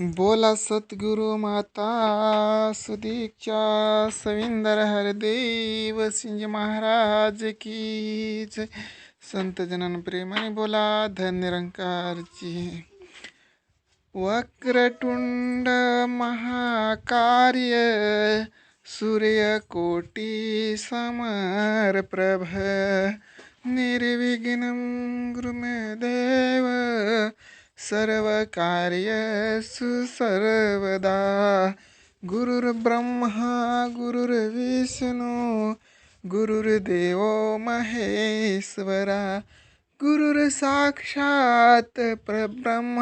बोला सतगुरु माता सुदीक्षा सविंदर हरदेव सिंह महाराज की जय। संत जनन प्रेमाने बोला धन्यरंकारची। वक्रतुंड महाकार्य सूर्यकोटी समप्रभ निर्विघ्नं गुरुमेदेव सर्वकार्येषु सर्वदा। गुरुर्ब्रह्मा गुरुर्विष्णु गुरुर्देवो महेश्वरा गुरुर्साक्षात् परब्रह्म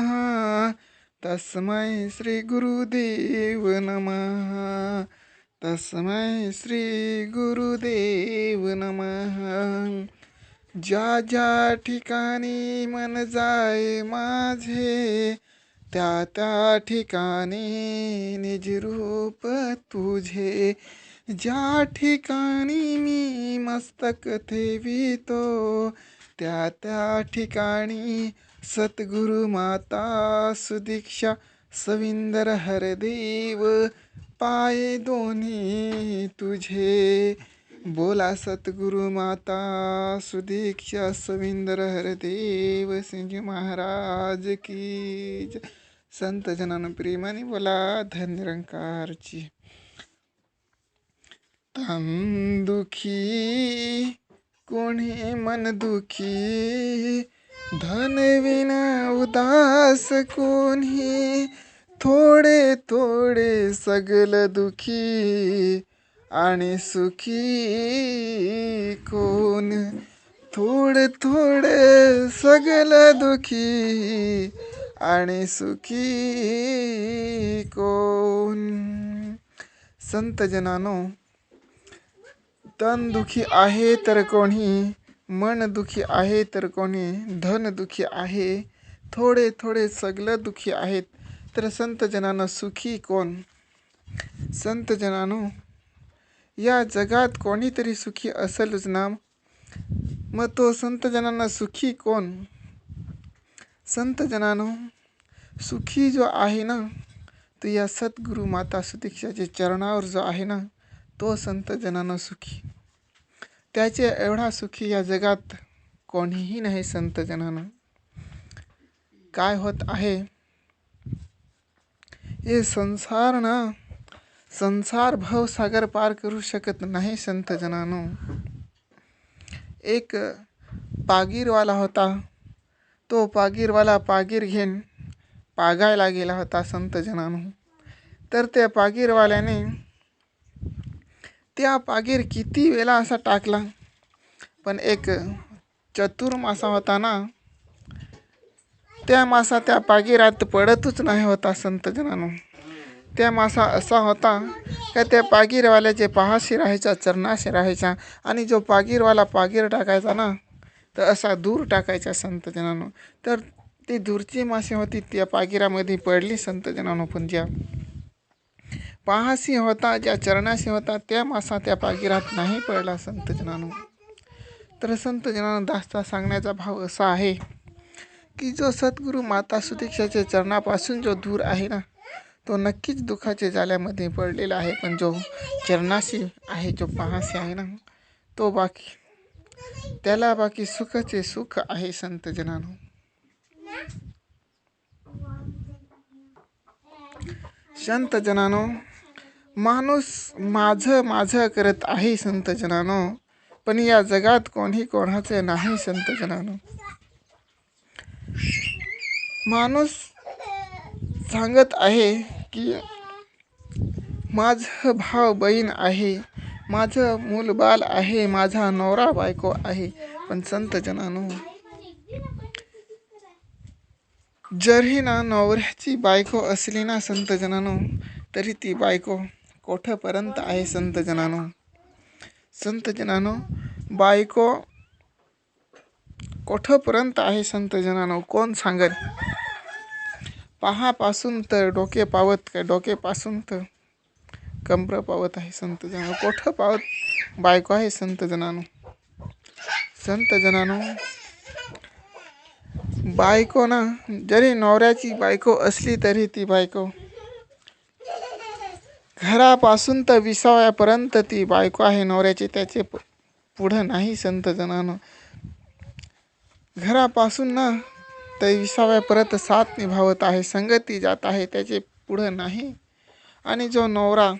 तस्मै श्री गुरुदेव नमः। तस्मै श्री गुरुदेव नमः। ज्या ज्या ठिकाणी मन जाय माझे त्या त्या ठिकाणी निज रूप तुझे। ज्या ठिकाणी मी मस्तक ठेवितो त्या त्या ठिकाणी सतगुरु माता सुदीक्षा सविंदर हरदेव पाय दोन्ही तुझे। बोला सतगुरु माता सुदीक्षा सविंदर हरदेव सिंह महाराज की जय। संत जनान प्रेमाने बोला धन्यरंकारची। तन दुखी कोणी मन दुखी धन विना उदास कोणी थोडे थोडे सगल दुखी आणि सुखी कोण। थोडे थोडे सगल दुखी आणि सुखी कोण। संत जनानो, तन दुखी आहे तर कोणी, मन दुखी आहे तर कोणी, धन दुखी आहे, थोडे थोडे सगल दुखी आहेत, तर संत जनानो सुखी कोण। संत जनानो, या जगात कोणीतरी सुखी असेलच ना, मग तो संत जनांना सुखी कोण। संत जनानो, सुखी जो आहे ना तो या सद्गुरु माता सुदीक्षाच्या चरणावर जो आहे ना तो संत जनांना सुखी। त्याचे एवढा सुखी या जगात कोणीही नाही। संत जनांना काय होत आहे, हे संसार ना, संसार भवसागर पार करू शकत नाही। संत जनानो, एक पागीरवाला होता, तो पागीरवाला पागीर घेऊन पागायला गेला होता। संत जनानो, तर त्या पागीरवाल्याने त्या पागीर किती वेळा असा टाकला, पण एक चतुर मासा होता ना, त्या मासा त्या पागीरात पडतच नाही होता। संत जनानो, त्या मासा असा होता का त्या पागीरवाल्याचे पाहाशी राहायचा, चरणाशी राहायचा, आणि जो पागीरवाला पागीर टाकायचा ना तर असा दूर टाकायचा। संत जनानो, तर ती दूरची मासे होती त्या पागीरामध्ये पडली। संत जनानो, पण ज्या पाहाशी होता, ज्या चरणाशी होता, त्या मासा त्या पागीरात नाही पडला। संत जनानो, तर संत जनानो, दासचा सांगण्याचा भाव असा आहे की जो सद्गुरु माता सुदीक्षाच्या चरणापासून जो दूर आहे ना तो नक्कीच दुःखाच्या जाल्यामध्ये पडलेला आहे, पण जो चरणाशी आहे, जो पाहाशी आहे ना तो त्याला बाकी सुखाचे सुख आहे। संत जनानो, संत जनानो, माणूस माझं माझं करत आहे। संत जनानो, पण या जगात कोणी कोणाचे नाही। संत जनानो, माणूस सांगत आहे की माझं भाव बहीण आहे, माझं मूलबाल आहे, माझा नवरा बायको आहे, पण संत जनानो, जरी ना नवऱ्याची बायको असली ना संत जनानो तरी ती बायको कोठपर्यंत आहे। संत जनानो, संत जनानो, बायको कोठपर्यंत आहे। संत जनानो, कोण सांगेल। पाहापासून तर डोके पावत, काय डोकेपासून तर कमर पावत आहे। संत जनानो, कोठ पावत बायको आहे। संत जनानो, संत जनानो, बायको ना, जरी नवऱ्याची बायको असली तरी ती बायको घरापासून तर विसाव्यापर्यंत ती बायको आहे नवऱ्याची, त्याचे पुढं नाही संत जनानं. घरापासून ना तर विसाव्यापर्यंत साथ निभावत आहे, संगती जात आहे, त्याचे पुढं नाही. आणि जो नवरा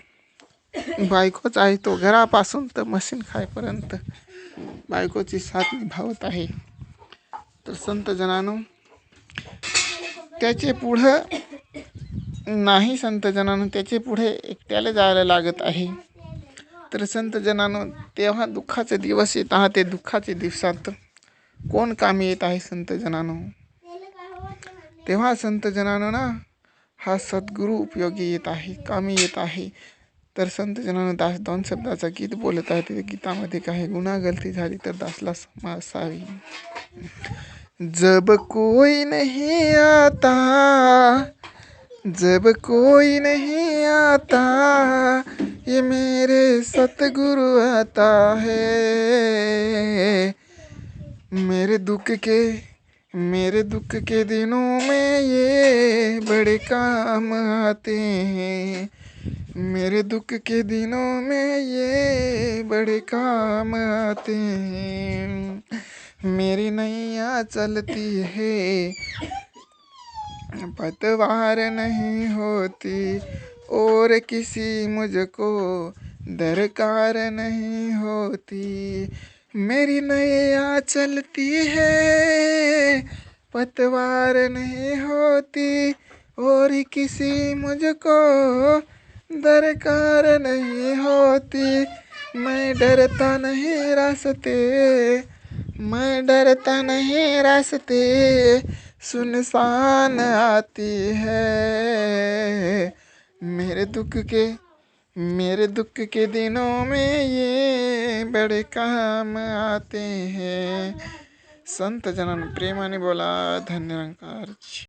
बायकोच आहे तो घरापासून तर मशीन खायपर्यंत बायकोची साथ निभावत आहे. तर संत जनानो, त्याचे पुढं नाही संत जनानो, त्याचे पुढे एकट्याला जायला लागत आहे. तर संत जनानो, तेव्हा दुःखाचे दिवस येत आहे, ते दुःखाचे दिवसात कोण कामी येत आहे संत जनानो? तेव्हा संत जनानो ना, हा सद्गुरू उपयोगी येत आहे, कामी येत आहे. तर संत जनानो, दास 2 शब्दाचा गीत बोलत आहे. ते गीतामध्ये काही गुन्हा गलती झाली तर दासला क्षमा असावी. जब कोई नहीं आता, जब कोई नहीं आता, ये मेरे सतगुरु आता है. मेरे दुख के दिनों में ये बड़े काम आते हैं. मेरे दुख के दिनों में ये बड़े काम आते हैं. मेरी नैया चलती है, पतवार नहीं होती, और किसी मुझको दरकार नहीं होती. मेरी नैया चलती है, पतवार नहीं होती, और किसी मुझको दरकार नहीं होती. मैं डरता नहीं रास्ते, मैं डरता नहीं रास्ते, सुनसान आती है. मेरे दुख के दिनों में ये बड़े काम आते हैं. संत जनांनो, प्रेमाने बोला. धन्य निरंकार.